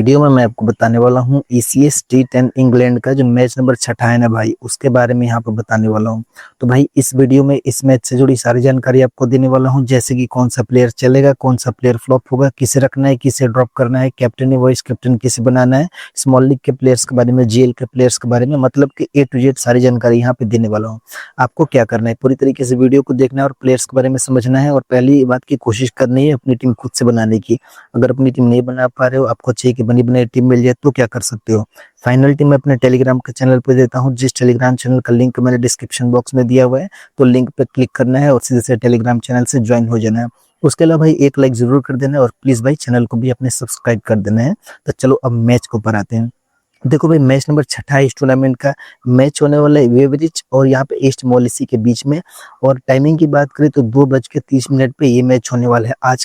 Video में मैं आपको बताने वाला हूँ ECS T10 इंग्लैंड का जो मैच नंबर 6 है ना भाई, उसके बारे में यहाँ पर बताने वाला हूँ। तो भाई इस वीडियो में इस मैच से जुड़ी सारी जानकारी आपको देने वाला हूँ, जैसे कि कौन सा प्लेयर चलेगा, कौन सा प्लेयर फ्लॉप होगा, किसे रखना है, किसे ड्रॉप करना है, कैप्टन या वाइस कैप्टन किसे बनाना है, स्मॉल लीग के प्लेयर्स के बारे में, GL के प्लेयर्स के बारे में, मतलब कि A to Z सारी जानकारी यहाँ पे देने वाला हूँ। आपको क्या करना है, पूरी तरीके से वीडियो को देखना है और प्लेयर्स के बारे में समझना है, और पहली बात की कोशिश करनी है अपनी टीम खुद से बनाने की। अगर अपनी टीम नहीं बना पा रहे हो, आपको चाहिए कि बनी बनाई टीम मिल जाए, तो क्या कर सकते हो। फाइनल टीम मैं अपने टेलीग्राम के चैनल पे देता हूँ, जिस टेलीग्राम चैनल का लिंक मैंने डिस्क्रिप्शन बॉक्स में दिया हुआ है, तो लिंक पे क्लिक करना है और सीधे से टेलीग्राम चैनल से ज्वाइन हो जाना है। उसके अलावा भाई एक लाइक जरूर कर देना है, और प्लीज भाई चैनल को भी अपने सब्सक्राइब कर देना है। तो चलो अब मैच को ऊपर आते हैं। देखो भाई मैच नंबर 6 है इस टूर्नामेंट का। मैच होने वाला है वेवरिज और यहाँ पे ईस्ट मॉलिसी के बीच में। और टाइमिंग की बात करें तो 2:30 पे ये मैच होने वाला है। आज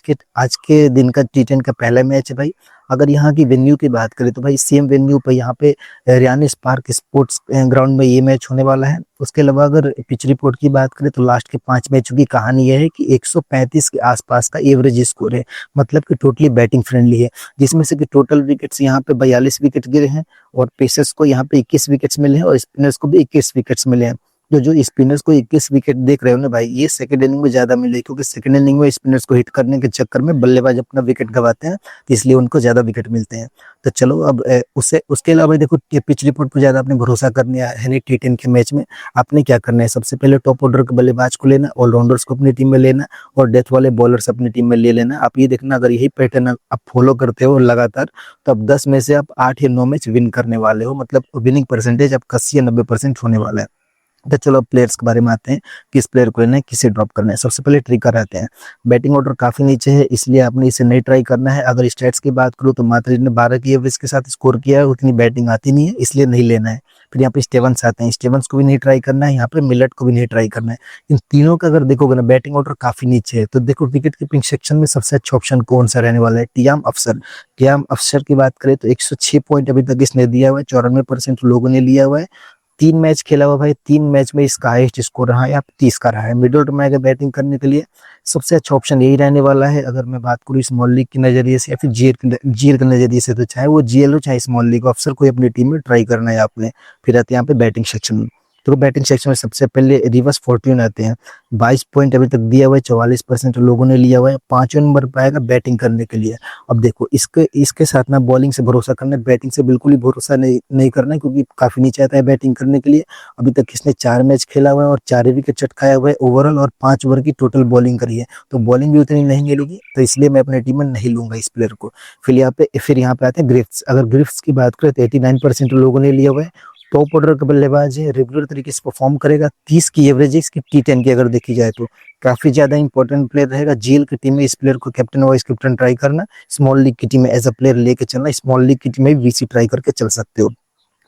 के दिन का T10 का पहला मैच है भाई। अगर यहाँ की वेन्यू की बात करें तो भाई सेम वेन्यू पे यहाँ पे रियानिस पार्क स्पोर्ट्स ग्राउंड में ये मैच होने वाला है। उसके अलावा अगर पिच रिपोर्ट की बात करें तो लास्ट के 5 मैचों की कहानी यह है कि 135 के आसपास का एवरेज स्कोर है, मतलब कि टोटली बैटिंग फ्रेंडली है। जिसमें से कि टोटल विकेट्स यहाँ पे 42 विकेट गिरे हैं, और पेसर्स को यहाँ पे 21 विकेट्स मिले हैं, और स्पिनर्स को भी 21 विकेट्स मिले हैं। जो स्पिनर्स को 21 विकेट देख रहे हो ना भाई, ये सेकंड इनिंग में ज्यादा मिले, क्योंकि सेकंड इनिंग में स्पिनर्स को हिट करने के चक्कर में बल्लेबाज अपना विकेट गवाते हैं, तो इसलिए उनको ज्यादा विकेट मिलते हैं। तो चलो अब उससे उसके अलावा देखो पिच रिपोर्ट पर ज्यादा आपने भरोसा करने है नहीं T10 के मैच में। आपने क्या करना है, सबसे पहले टॉप ऑर्डर के बल्लेबाज को लेना, ऑलराउंडर्स को अपनी टीम में लेना, और डेथ वाले बॉलर्स अपनी टीम में ले लेना। आप ये देखना, अगर यही पैटर्न आप फॉलो करते हो लगातार, तो अब 10 में से आप 8 या 9 मैच विन करने वाले हो, मतलब विनिंग परसेंटेज आपका 80 या 90% होने वाला है। तो चलो अब प्लेयर्स के बारे में आते हैं, किस प्लेयर को लेना है, किसे ड्रॉप करना है। सबसे पहले ट्रिकर आते हैं। बैटिंग ऑर्डर काफी नीचे है, इसलिए आपने इसे नहीं ट्राई करना है। अगर स्टैट्स की बात करूँ तो मात्रा ने 12 की एवरेज के साथ स्कोर किया है, उतनी बैटिंग आती नहीं है, इसलिए नहीं लेना है। फिर यहाँ पे स्टेवंस आते हैं, स्टेवंस को भी नहीं ट्राई करना है, यहाँ पे मिलट को भी नहीं ट्राई करना है। इन तीनों का अगर देखोगे ना, बैटिंग ऑर्डर काफी नीचे है। तो देखो विकेट कीपिंग सेक्शन में सबसे अच्छा ऑप्शन कौन सा रहने वाला है, टियाम अफसर। टियाम अफसर की बात करें तो 106 पॉइंट अभी तक इसने दिया हुआ है, 94% लोगों ने लिया हुआ है। 3 मैच खेला हुआ भाई, 3 मैच में इसका हाईएस्ट स्कोर रहा है, या 30 का रहा है। मिडिल ऑर्डर में अगर बैटिंग करने के लिए सबसे अच्छा ऑप्शन यही रहने वाला है। अगर मैं बात करूँ स्मॉल लीग के नजरिए से या फिर जीएल के नजरिए से, तो चाहे वो GL हो चाहे स्मॉल लीग, अफसर कोई अपनी टीम में ट्राई करना है आपने। फिर आते हैं यहाँ पे बैटिंग सेक्शन। तो बैटिंग सेक्शन में सबसे पहले रिवर्स फॉर्ट्यून आते हैं। 22 पॉइंट अभी तक दिया हुआ है, 44% लोगों ने लिया हुआ है। 5वें नंबर पर आएगा बैटिंग करने के लिए। अब देखो इसके साथ ना बॉलिंग से भरोसा करना है, बैटिंग से बिल्कुल ही भरोसा नहीं करना है, क्योंकि काफी नीचे आता है बैटिंग करने के लिए। अभी तक इसने 4 मैच खेला हुआ है और 4 विकेट चटकाया हुआ है ओवरऑल, और 5 ओवर की टोटल बॉलिंग करी है। तो बॉलिंग भी उतनी नहीं मिलेगी, तो इसलिए मैं अपने टीम में नहीं लूंगा इस प्लेयर को। फिर यहाँ पे आते हैं ग्रिफ्स। अगर ग्रिफ्स की बात करें तो 89% लोगों ने लिया हुआ है। टॉप ऑर्डर का बल्लेबाज है, रेगुलर तरीके से परफॉर्म करेगा। 30 की एवरेज है इसकी T10 की अगर देखी जाए तो। काफी ज्यादा इंपॉर्टेंट प्लेयर रहेगा। GL की टीम में इस प्लेयर को कैप्टन वाइस कैप्टन ट्राई करना, स्मॉल लीग की टीम में एज अ प्लेयर लेके चलना, स्मॉल लीग की टीम में VC ट्राई करके चल सकते हो।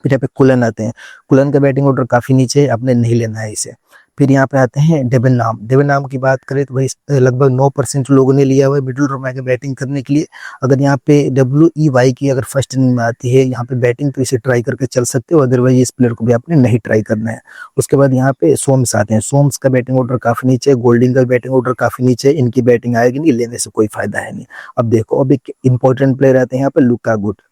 फिर यहाँ पे कुलन आते हैं। कुलन का बैटिंग ऑर्डर काफी नीचे है, आपने नहीं लेना है इसे। फिर यहाँ पे आते हैं डेवन नाम। डेवन नाम की बात करें तो भाई लगभग 9% लोगों ने लिया हुआ है मिडिल ऑर्डर में बैटिंग करने के लिए। अगर यहाँ पे WEY की अगर फर्स्ट इनिंग में आती है यहाँ पे बैटिंग, तो इसे ट्राई करके चल सकते हो, अदरवाइज इस प्लेयर को भी आपने नहीं ट्राई करना है। उसके बाद यहाँ पे सोम्स आते हैं। सोम्स का बैटिंग ऑर्डर काफी नीचे है, गोल्डिंग का बैटिंग ऑर्डर काफी नीचे है, इनकी बैटिंग आएगी नहीं, लेने से कोई फायदा है नहीं। अब देखो अब एक इंपॉर्टेंट प्लेयर आते हैं यहाँ पे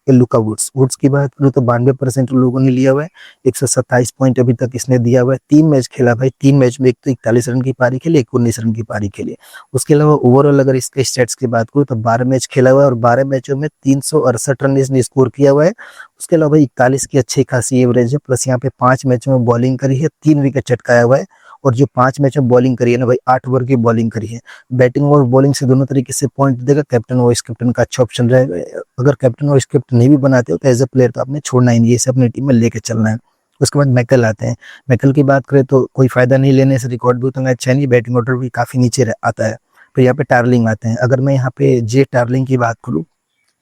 लुका वुड्स। वुड्स की बात करूँ तो 92% लोगों ने लिया हुआ है, 127 पॉइंट अभी तक इसने दिया हुआ है। 3 मैच खेला भाई, 3 मैच में एक तो 41 रन की पारी खेली, एक 19 रन की पारी खेली। उसके अलावा ओवरऑल अगर इसके स्टैट्स की बात करूँ तो 12 मैच खेला हुआ है, और 12 मैचों में 368 रन इसने स्कोर किया हुआ है। उसके अलावा 41 की अच्छी खासी एवरेज है, प्लस यहाँ पे 5 मैचों में बॉलिंग करी है, 3 विकेट चटकाया हुआ है। और जो 5 मैच में बॉलिंग करी है ना भाई, 8 ओवर की बॉलिंग करी है। बैटिंग और बॉलिंग से दोनों तरीके से पॉइंट देगा। कैप्टन वाइस कैप्टन का अच्छा ऑप्शन रहेगा। अगर कैप्टन वाइस कैप्टन नहीं भी बनाते हो तो एज अ प्लेयर तो आपने छोड़ना ही नहीं, इसे अपनी टीम में लेके चलना है। उसके बाद मैकल आते हैं। मैकल की बात करें तो कोई फायदा नहीं लेने से, रिकॉर्ड भी उतना अच्छा नहीं, बैटिंग ऑर्डर भी काफी नीचे आता है। फिर यहाँ पे टार्लिंग आते हैं। अगर मैं यहाँ पे जे टार्लिंग की बात करूँ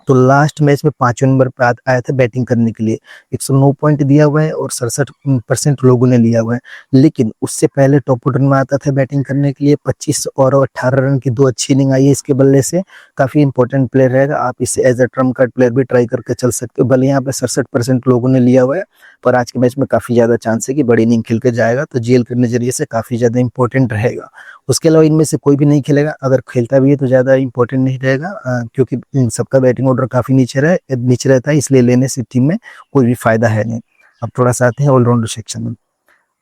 तो लास्ट मैच में 5वें नंबर पर आया था बैटिंग करने के लिए। 109 पॉइंट दिया हुआ है और 67% लोगों ने लिया हुआ है। लेकिन उससे पहले टॉप ऑर्डर में आता था बैटिंग करने के लिए। 25 और 18 रन की 2 अच्छी इनिंग आई है इसके बल्ले से। काफी इंपॉर्टेंट प्लेयर रहेगा, आप इसे as a trump card player भी ट्राई करके चल सकते हो। भले यहाँ पे 67% लोगों ने लिया हुआ है, पर आज के मैच में काफी ज्यादा चांस है कि बड़ी इनिंग खेल के जाएगा, तो GL के नजरिए से काफी ज्यादा इंपॉर्टेंट रहेगा। उसके अलावा इनमें से कोई भी नहीं खेलेगा, अगर खेलता भी है तो ज़्यादा इंपॉर्टेंट नहीं रहेगा, क्योंकि इन सबका बैटिंग ऑर्डर काफ़ी नीचे रहता है, इसलिए लेने से टीम में कोई भी फायदा है नहीं। अब थोड़ा सा आते हैं ऑलराउंडर सेक्शन में।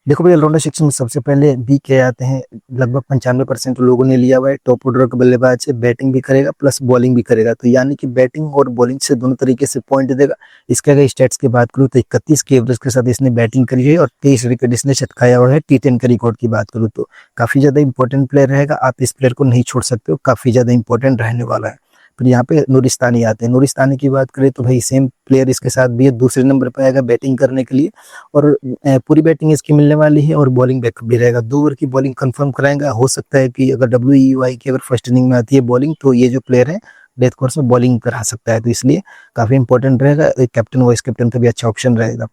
देखो भाई, ऑलराउंडर सेक्शन में सबसे पहले बी के आते हैं। लगभग 95% लोगों ने लिया हुआ है। टॉप ऑर्डर का बल्लेबाज है, बैटिंग भी करेगा प्लस बॉलिंग भी करेगा, तो यानी कि बैटिंग और बॉलिंग से दोनों तरीके से पॉइंट देगा। इसके अगर स्टैट्स की बात करूँ तो 31 के एवरेज के साथ इसने बैटिंग करी है और 23 विकेट इसने चटकाया हुआ है। T10 के रिकॉर्ड की बात करूँ तो काफी ज्यादा इंपॉर्टेंट प्लेयर रहेगा, आप इस प्लेयर को नहीं छोड़ सकते हो, काफी ज्यादा इंपॉर्टेंट रहने वाला है। फिर यहाँ पे नूरिस्तानी आते हैं। नूरिस्तानी की बात करें तो भाई सेम प्लेयर इसके साथ भी है, दूसरे नंबर पर आएगा बैटिंग करने के लिए, और पूरी बैटिंग इसकी मिलने वाली है और बॉलिंग बैकअप भी रहेगा। 2 ओवर की बॉलिंग कंफर्म कराएगा। हो सकता है कि अगर WEUI की अगर फर्स्ट इनिंग में आती है बॉलिंग, तो ये जो प्लेयर है डेथ कोर्स में बॉलिंग करा सकता है, तो इसलिए काफी इंपॉर्टेंट रहेगा। एक कैप्टन वाइस कैप्टन का भी अच्छा ऑप्शन रहेगा।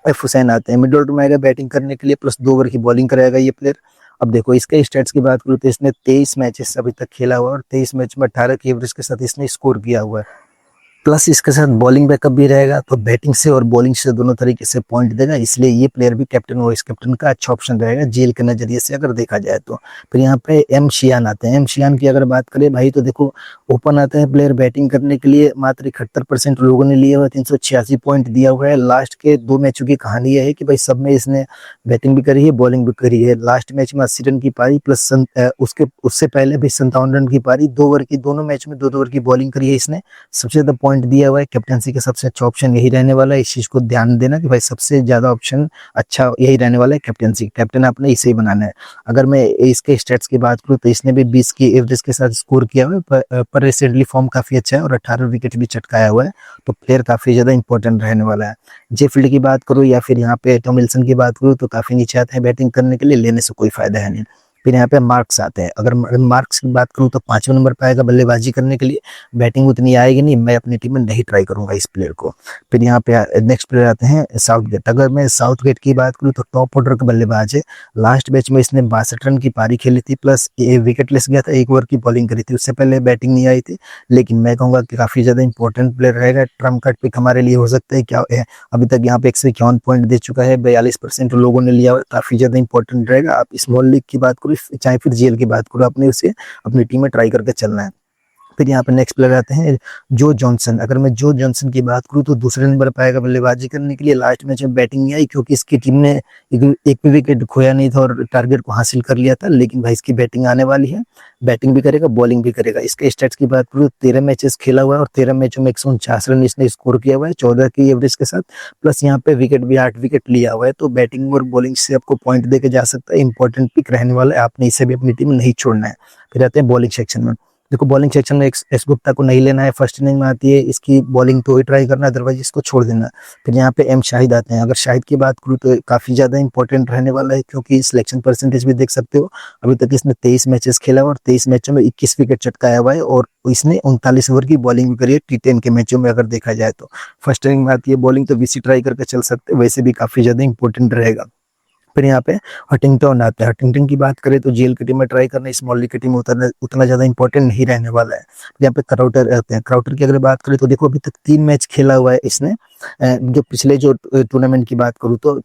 एफ हुसैन आते हैं, मिडिल ऑर्डर में आएगा बैटिंग करने के लिए, प्लस 2 ओवर की बॉलिंग कराएगा ये प्लेयर। अब देखो इसके स्टैट्स की बात करूँ तो इसने 23 मैचेस अभी तक खेला हुआ है और 23 मैच में 18 की एवरेज के साथ इसने स्कोर किया हुआ है। प्लस इसके साथ बॉलिंग बैकअप भी रहेगा, तो बैटिंग से और बॉलिंग से दोनों तरीके से पॉइंट देगा, इसलिए ये प्लेयर भी कैप्टन वाइस कैप्टन का अच्छा ऑप्शन रहेगा जेल के नजरिए से अगर देखा जाए तो। फिर यहाँ पे एम शियान आते हैं। एम शियान की अगर बात करें भाई तो देखो, ओपन आता है प्लेयर बैटिंग करने के लिए, मात्र 71% लोगों ने लिया हुआ है, 386 पॉइंट दिया हुआ है। लास्ट के 2 मैचों की कहानी यह है कि भाई सब में इसने बैटिंग भी करी है बॉलिंग भी करी है। लास्ट मैच में 80 रन की पारी प्लस उसके उससे पहले भी 57 रन की पारी, 2 ओवर की, दोनों मैच में 2-2 ओवर की बॉलिंग करी है इसने, सबसे ज्यादा पॉइंट दिया हुआ है। कैप्टनसी का सबसे अच्छा ऑप्शन यही रहने वाला है, इस चीज को ध्यान देना कि भाई सबसे ज्यादा ऑप्शन अच्छा यही रहने वाला है कैप्टनसी। कैप्टन आपने इसे ही बनाना है। अगर मैं इसके स्टेट्स की बात करूँ तो इसने भी 20 की एवरेज के साथ स्कोर किया हुआ है, पर रिसेंटली फॉर्म काफी अच्छा है और 18 विकेट भी चटकाया हुआ है, तो प्लेयर काफी ज्यादा इंपॉर्टेंट रहने वाला है। जे फील्ड की बात करूँ या फिर यहाँ पे टॉम विल्सन की बात करूँ तो काफी नीचे आते हैं बैटिंग करने के लिए, लेने से कोई फायदा है नहीं। फिर यहाँ पे मार्क्स आते हैं। अगर मार्क्स की बात करूँ तो 5वें नंबर पे आएगा बल्लेबाजी करने के लिए, बैटिंग उतनी आएगी नहीं, मैं अपनी टीम में नहीं ट्राई करूंगा इस प्लेयर को। फिर यहाँ पे नेक्स्ट प्लेयर आते हैं साउथगेट। अगर मैं साउथगेट की बात करूँ तो टॉप ऑर्डर का बल्लेबाज है। लास्ट मैच में इसने 62 रन की पारी खेली थी, प्लस विकेट लेस गया था, 1 ओवर की बॉलिंग करी थी, उससे पहले बैटिंग नहीं आई थी, लेकिन मैं कहूंगा कि काफी ज्यादा इंपॉर्टेंट प्लेयर रहेगा। ट्रम्प कार्ड पिक हमारे लिए हो सकता है। क्या है, अभी तक यहाँ पे 151 पॉइंट दे चुका है, 42% लोगों ने लिया हुआ, काफी ज्यादा इंपॉर्टेंट रहेगा। आप स्मॉल लीग की बात करो चाहे फिर जीएल की बात करो, आपने उसे अपनी टीम में ट्राई करके चलना है। फिर यहाँ पे नेक्स्ट प्लेयर आते हैं जो जॉनसन। अगर मैं जो जॉनसन की बात करूँ तो दूसरे नंबर पर आएगा बल्लेबाजी करने के लिए। लास्ट मैच में बैटिंग नहीं आई क्योंकि इसकी टीम ने एक भी विकेट खोया नहीं था और टारगेट को हासिल कर लिया था, लेकिन भाई इसकी बैटिंग आने वाली है, बैटिंग भी करेगा बॉलिंग भी करेगा। इसके स्टैट्स की बात करूँ 13 मैचेस खेला हुआ है और 13 मैचों में 149 रन इसने स्कोर किया हुआ है 14 की एवरेज के साथ, प्लस यहाँ पे विकेट भी 8 विकेट लिया हुआ है, तो बैटिंग और बॉलिंग से आपको पॉइंट देके जा सकता है। इंपॉर्टेंट पिक रहने वाला है, आपने इसे भी अपनी टीम में नहीं छोड़ना है। फिर आते हैं बॉलिंग सेक्शन में। देखो बॉलिंग सेक्शन में एस गुप्ता को नहीं लेना है, फर्स्ट इनिंग में आती है इसकी बॉलिंग तो ही ट्राई करना है, अदरवाइज इसको छोड़ देना। फिर यहाँ पे एम शाहिद आते हैं। अगर शाहिद की बात करूँ तो काफी ज्यादा इंपॉर्टेंट रहने वाला है, क्योंकि सिलेक्शन परसेंटेज भी देख सकते हो, अभी तक इसने 23 मैचेस खेला हुआ और 23 मैचों में 21 विकेट चटकाया हुआ है और इसने 39 ओवर की बॉलिंग भी करी है T10 के मैचों में अगर देखा जाए तो। फर्स्ट इनिंग में आती है बॉलिंग तो VC ट्राई करके चल सकते, वैसे भी काफी ज्यादा इंपॉर्टेंट रहेगा। फिर यहाँ पे हटिंगटन आता है। हटिंगटन की बात करें तो जेल की टीम में ट्राई करना, स्मॉल लीग की टीम में उतना ज्यादा इंपॉर्टेंट नहीं रहने वाला है। यहाँ पे क्राउटर आते हैं। क्राउटर की अगर बात करें तो देखो अभी तक 3 मैच खेला हुआ है इसने। जो पिछले जो टूर्नामेंट की बात करूँ तो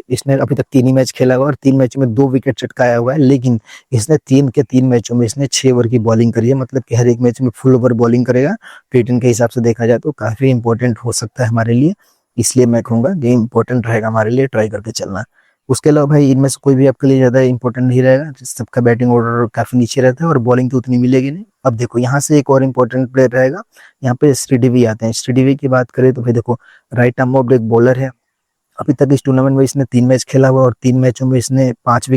इसने अभी तक 3 ही मैच खेला हुआ और 3 मैच में 2 विकेट चटकाया हुआ है, लेकिन इसने 3 के 3 मैचों में इसने 6 ओवर की बॉलिंग करी है, मतलब कि हर एक मैच में फुल ओवर बॉलिंग करेगा। T10 के हिसाब से देखा जाए तो काफी इंपॉर्टेंट हो सकता है हमारे लिए, इसलिए मैं कहूंगा ये इंपॉर्टेंट रहेगा हमारे लिए, ट्राई करके चलना। उसके अलावा भाई इनमें से कोई भी आपके लिए ज्यादा इंपॉर्टेंट नहीं रहेगा, सबका बैटिंग ऑर्डर काफी नीचे रहता है और बॉलिंग तो उतनी मिलेगी नहीं। अब देखो यहाँ से एक और इंपॉर्टेंट प्लेयर रहेगा, यहाँ पे श्रीदेवी आते हैं। श्रीदेवी की बात करें तो भाई देखो right arm off break bowler है। अभी तक इस टूर्नामेंट में इसने 3 मैच खेला हुआ और 3 मैचों में इसने 4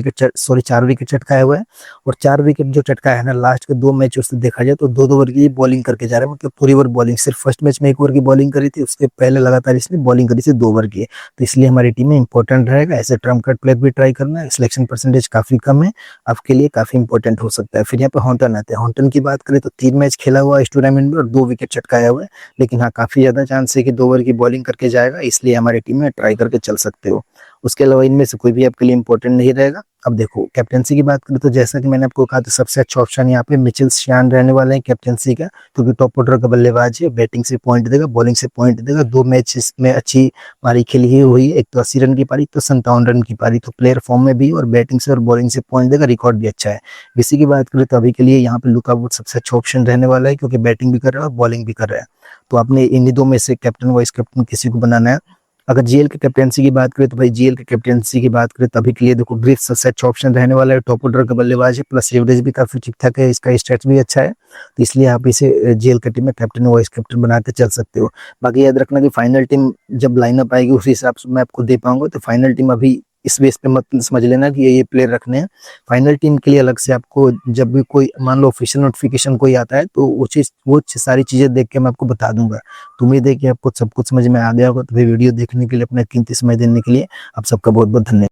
विकेट चटकाया हुआ है, और 4 विकेट जो चटकाया है ना लास्ट के 2 मैचों से देखा जाए तो 2-2 ओवर की बॉलिंग करके जा रहा है, मतलब पूरी ओवर बॉलिंग। सिर्फ फर्स्ट मैच में 1 ओवर की बॉलिंग करी थी, उसके पहले लगातार इसने बॉलिंग करी थी 2 ओवर की, तो इसलिए हमारी टीम में इंपॉर्टेंट रहेगा। ऐसे ट्रम्प कार्ड प्लेयर भी ट्राई करना है, सिलेक्शन परसेंटेज काफी कम है, आपके लिए काफी इंपॉर्टेंट हो सकता है। फिर यहाँ पे हॉन्टन आते हैं। हॉन्टन की बात करें तो 3 मैच खेला हुआ इस टूर्नामेंट में और 2 विकेट चटकाया हुआ है, लेकिन हाँ काफी ज्यादा चांस है कि 2 ओवर की बॉलिंग करके जाएगा, इसलिए हमारी टीम में ट्राई करके चल सकते हो। उसके अलावा इनमें से कोई भी आपके लिए इंपॉर्टेंट नहीं रहेगा। अब देखो कैप्टेंसी की बात करें तो जैसा कि मैंने आपको कहा था सबसे अच्छा ऑप्शन यहाँ पे मिचेल स्टार्क रहने वाले हैं कैप्टेंसी का, क्योंकि टॉप ऑर्डर का बल्लेबाज है, बैटिंग से पॉइंट देगा, बॉलिंग से पॉइंट देगा। 2 मैच में अच्छी पारी खेली ही हुई, एक तो 80 रन की पारी, तो 57 रन की पारी, तो प्लेयर फॉर्म में भी और बैटिंग से और बॉलिंग से पॉइंट देगा, रिकॉर्ड भी अच्छा है। इसी की बात करें तो अभी के लिए यहाँ पे लुका वुड सबसे अच्छा ऑप्शन रहने वाला है, क्योंकि बैटिंग भी कर रहा है और बॉलिंग भी कर रहा है। तो आपने इन्हीं दो में से कैप्टन वाइस कैप्टन किसी को बनाना है। अगर जीएल के कैप्टेंसी की बात करें तो भाई जीएल के कैप्टेंसी की बात करें तभी के लिए देखो ग्रिफ सबसे अच्छा ऑप्शन रहने वाला है, टॉप ऑर्डर का बल्लेबाज है, प्लस एवरेज भी काफी ठीक ठाक है, इसका स्टैट्स भी अच्छा है, तो इसलिए आप इसे जीएल की टीम में कैप्टन वाइस कैप्टन बना के चल सकते हो। बाकी याद रखना कि फाइनल टीम जब लाइनअप आएगी उसी हिसाब से मैं आपको दे पाऊंगा, तो फाइनल टीम अभी इस बेस पे मत समझ लेना कि ये प्लेयर रखने हैं। फाइनल टीम के लिए अलग से आपको जब भी कोई मान लो ऑफिशियल नोटिफिकेशन कोई आता है तो वो सारी चीजें देख के मैं आपको बता दूंगा। तो उम्मीद है कि आपको सब कुछ समझ में आ गया होगा। तो वीडियो देखने के लिए, अपना कीमती समय देने के लिए आप सबका बहुत बहुत धन्यवाद।